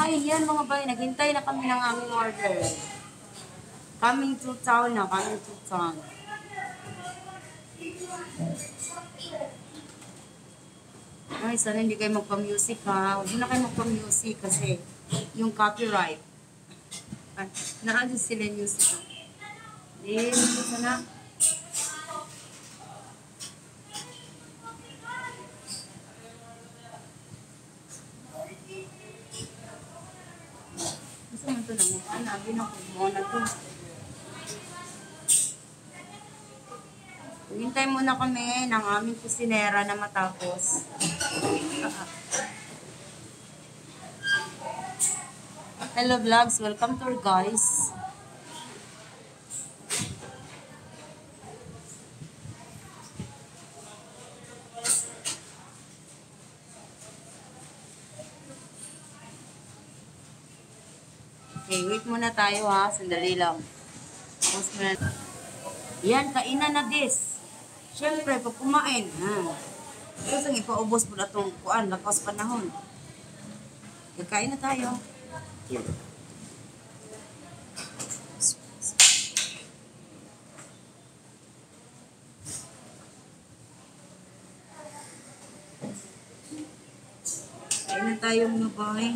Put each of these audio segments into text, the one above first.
Hi, yan mga bay. Naghintay na kami ng aming order. Coming to town na. Coming to town. Ay, sana hindi kayo magpa-music ha. Huwag na kayo magpa-music kasi yung copyright. Ay, naalis sila yung music ha. Then, sana. Gusto mo ito na mo. Ano, mo na ito. Hintay muna kami ng aming kusinera na matapos. Hello vlogs, welcome to our guys. Okay, wait muna tayo ha, sandali lang. Pause muna. Yan, kainan na this. Siyempre, pag kumain, gusto nga ipaubos po na itong kuan, lakas panahon. Kakain na tayo. Kain na tayo mga boy.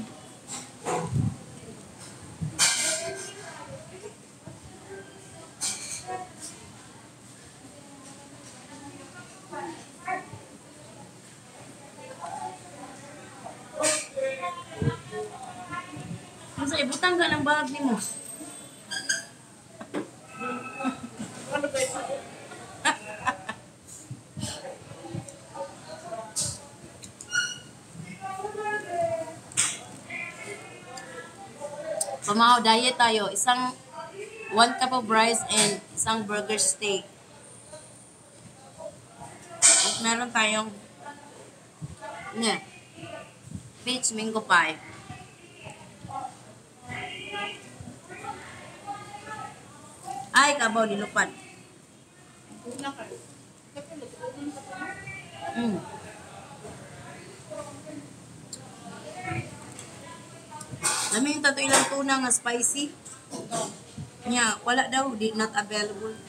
Masa ibutan ka ng bag ni mo. Pamahaw, diet tayo. Isang 1 cup of rice and isang burger steak. At meron tayong peach mango pie. Ay, kabaw, nilupad. Dami yung tato ilang tuna nga spicy. Nya, wala daw, not available.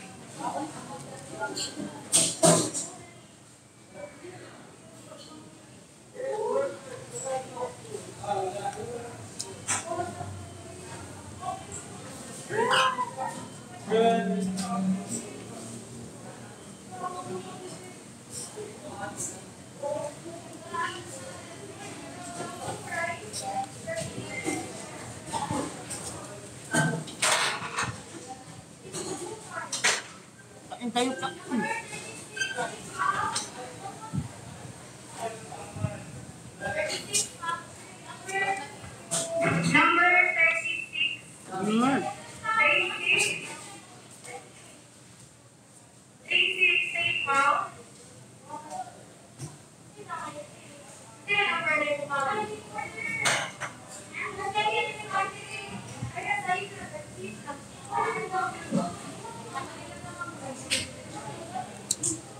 Kain tayo pa. Number 36.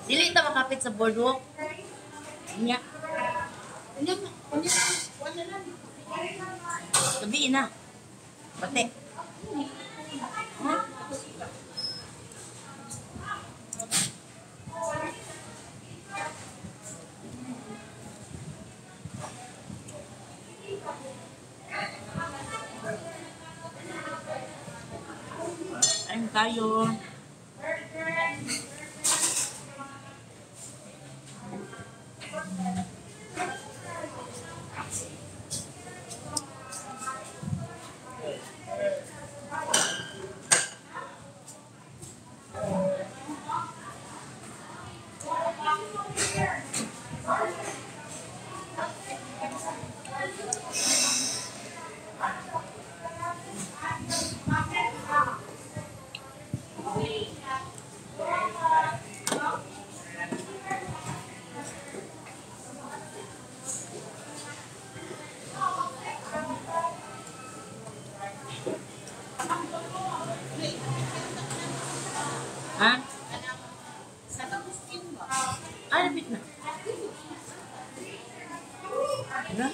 Dili ta makapit sa boardwalk. Nya. Gabi na. Bate. Ayun tayo. Ha? Ah, lapit na. Ano?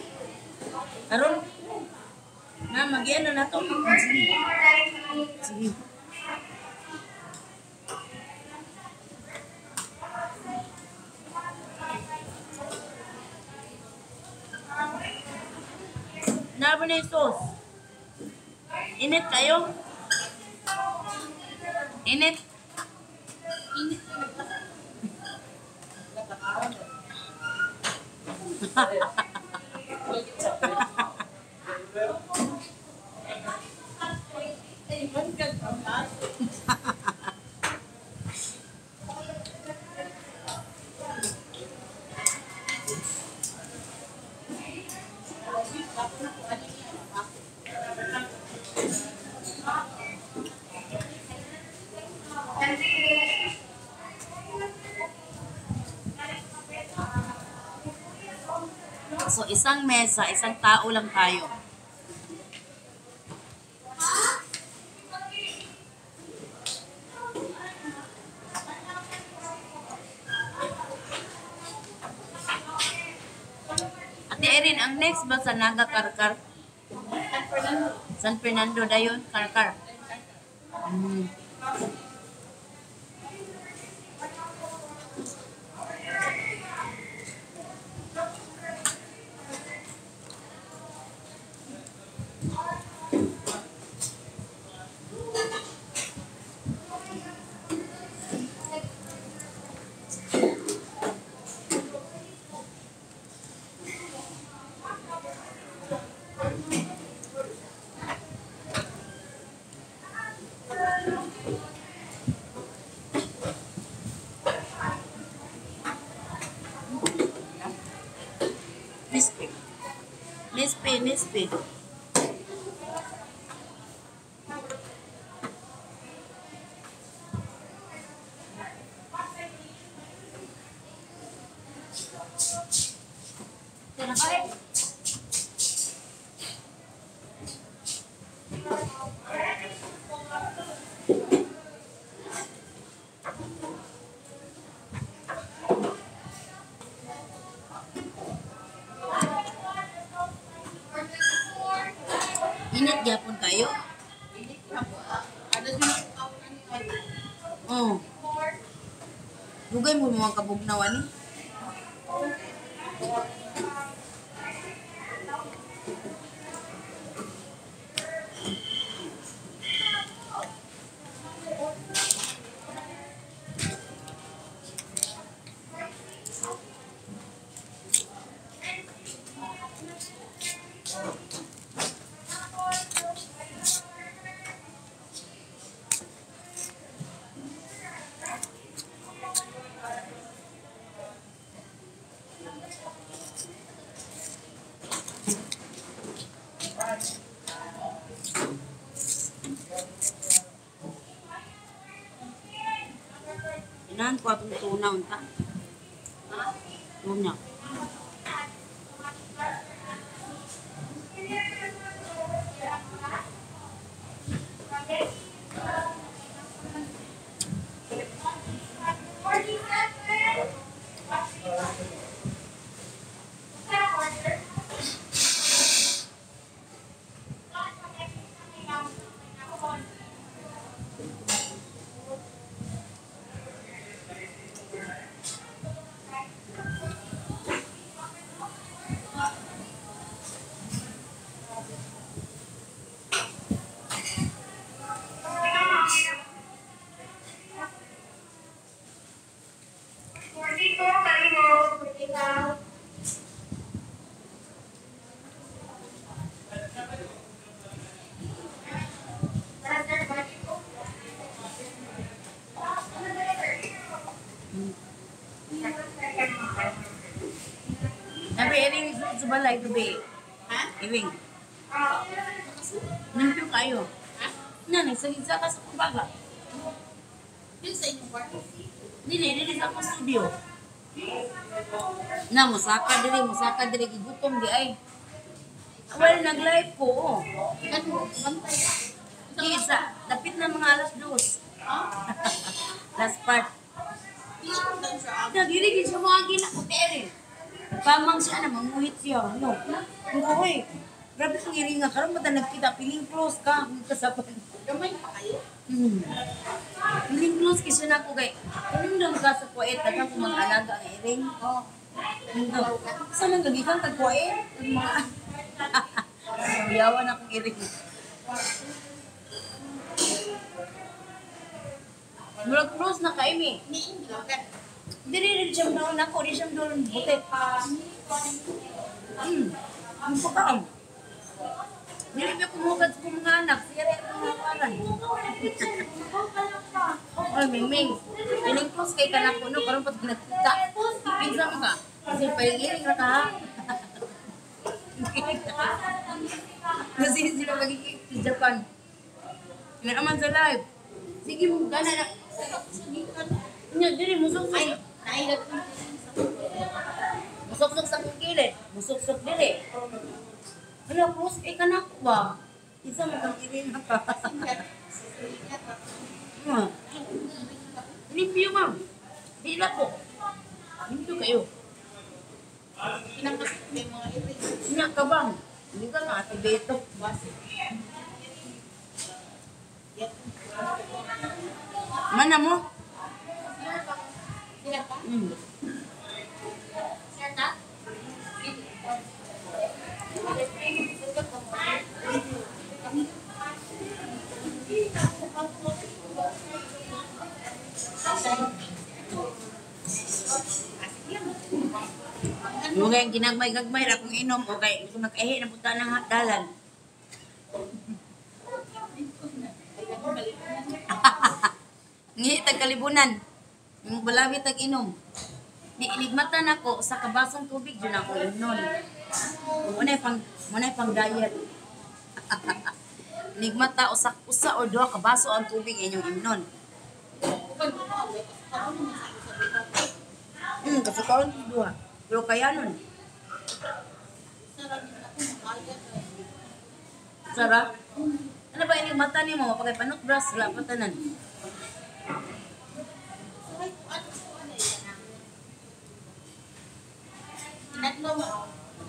Karon? Na, mag-ano na to. Sige. Sige. Nabo na yung sauce. Init kayo? Init? So, isang mesa, isang tao lang tayo. Ate Erin, ang next ba sa Naga Karkar? San Fernando dayon, Karkar. Nispe. Nispe, nispe. Init gyapon kayo? Oh. Dugay mo mga kabugnawan ni. Inahan ko atong tuna unta. Tuna. Tapi Ering sebalay gabi. Ha? Ering. Nampyo kayo. Ha? Nanay, sagisa ka sa kumbaga. Yun sa inyong kwarto. Dili sa akong studio. Na, musaka dili, gigutom di ay. Well, nag-live ko. Oh. Bantay. Isa, dapit na mga alas 2. Last part. Nagirigid siya mga ginakot Ering. Pamang siya na, mamuhit siya. No? Ang kuhay. Grabe kang iringa. Karoon ba nagkita? Piling close ka. Ang kasapan. Gamay pa kayo. Piling close kasi na ako kay. Piling daw ka sa kuwait. Dagang kung mga alaga ang iring. Oo. Saan lang lagi kang tagkuwait? Ang mga... Yawan akong iring. Murag close na ka, Amy. Hindi ka. Dili siya doon ako. Di siya doon buti. Ang pagkaam. Dili ka kumugad sa mga anak. Siya rin ang mga paran. Ay, Mingming. Piling close kay kanak ko, no? Karoon pa nagkita. Pinsa mo ka. Kasi palingiring na ka, ha? Kasi sila magiging sa Japan. Pinaaman sa live. Sige mo, gana na. Nya, dili, musok ay. Nailag ko. Musok-sok sa kukilid. Musok-sok dili. Hala, close kay kanak ko ba? Isa mo kang iring na ka. Limpyo, ma'am. Dila po. Limpyo kayo. Kinakasip ko yung mga irin. Nya ka bang? Hindi ka nga, ati Beto. Mana mo? Sila pa? Sir na? Mga yung ginagmay-gagmay ra kung inom o kay gusto mag-ehi na punta ng dalan. Ngi tag kalibunan. Yung balawi tag inom. Di inigmatan ako sa kabasong tubig yun ako inom. Munay pang diet. Inigmata usa o duha ka baso ang tubig inyong imnon. Kasakaon duha. Pero kaya nun. Sarap. Ano ba inyong mata ni mo? Pagay panok bras, wala pa tanan. Natlo,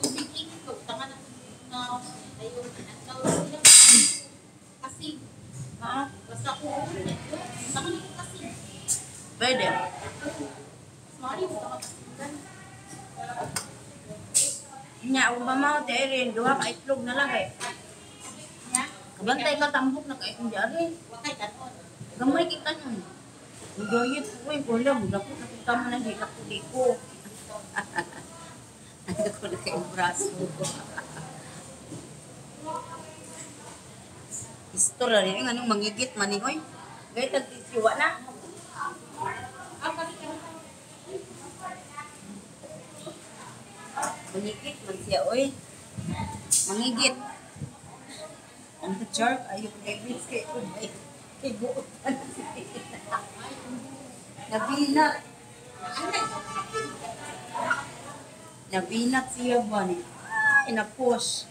tubig ikot. Tama na na ayun. Natlo sila. Kasi, basta ko ulit. Tama na kasi. Pwede. Sorry, basta kapasigan. Nya, kung mamaw te Erin, duha ka itlog na lang eh. Nya? Kabantay ka tambok na kay kung diari. Wakay kanon. Gamay kita nun. Nagayit ko eh, ko lang. Dapot na kita mo ng hikap ko di ko. Ano ko na kayong braso ko. Istora rin yung anong mangigit man ni Hoy. Gaya tagtisiwa na. Mangigit man siya, oy. Mangigit. Ang shark, ayok kay Vince kay Ubay. Kay Buotan. Nabinat. Nabinat siya ba ni? Ay, na-push.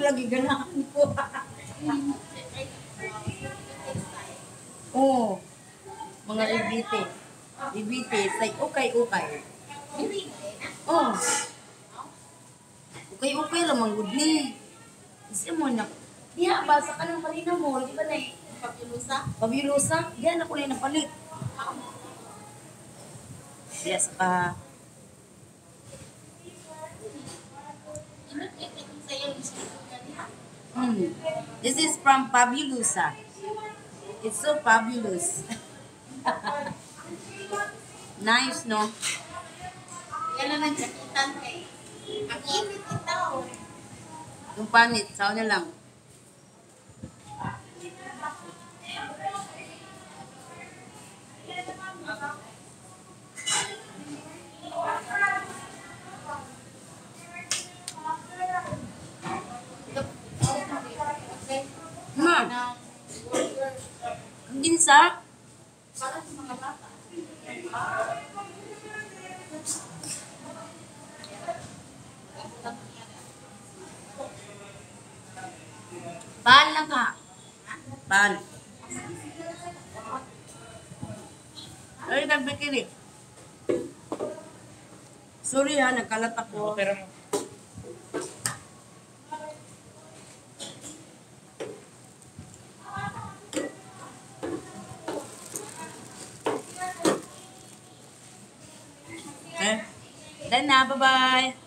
Lagi ganahan ko. Oo. Mga ibite. Ibite, say ukay-ukay. Oo. Ukay-ukay lang manggod ni. Kasi mo na, diya, basa ka ng palina mo. Di ba na eh? Pabilusa? Diyan ako na napalit. Diya saka, this is from Fabulosa. It's so fabulous. Nice, no? Yan na nagsakitan kay. Ang init ito. Yung panit, saw na lang. Ma, ang ginsa? Para sa mga bata. Pan lang ka. Pan. Ay, nagbikiri. Sorry ha, nagkalat ako. Pero Okay? Then na, bye-bye.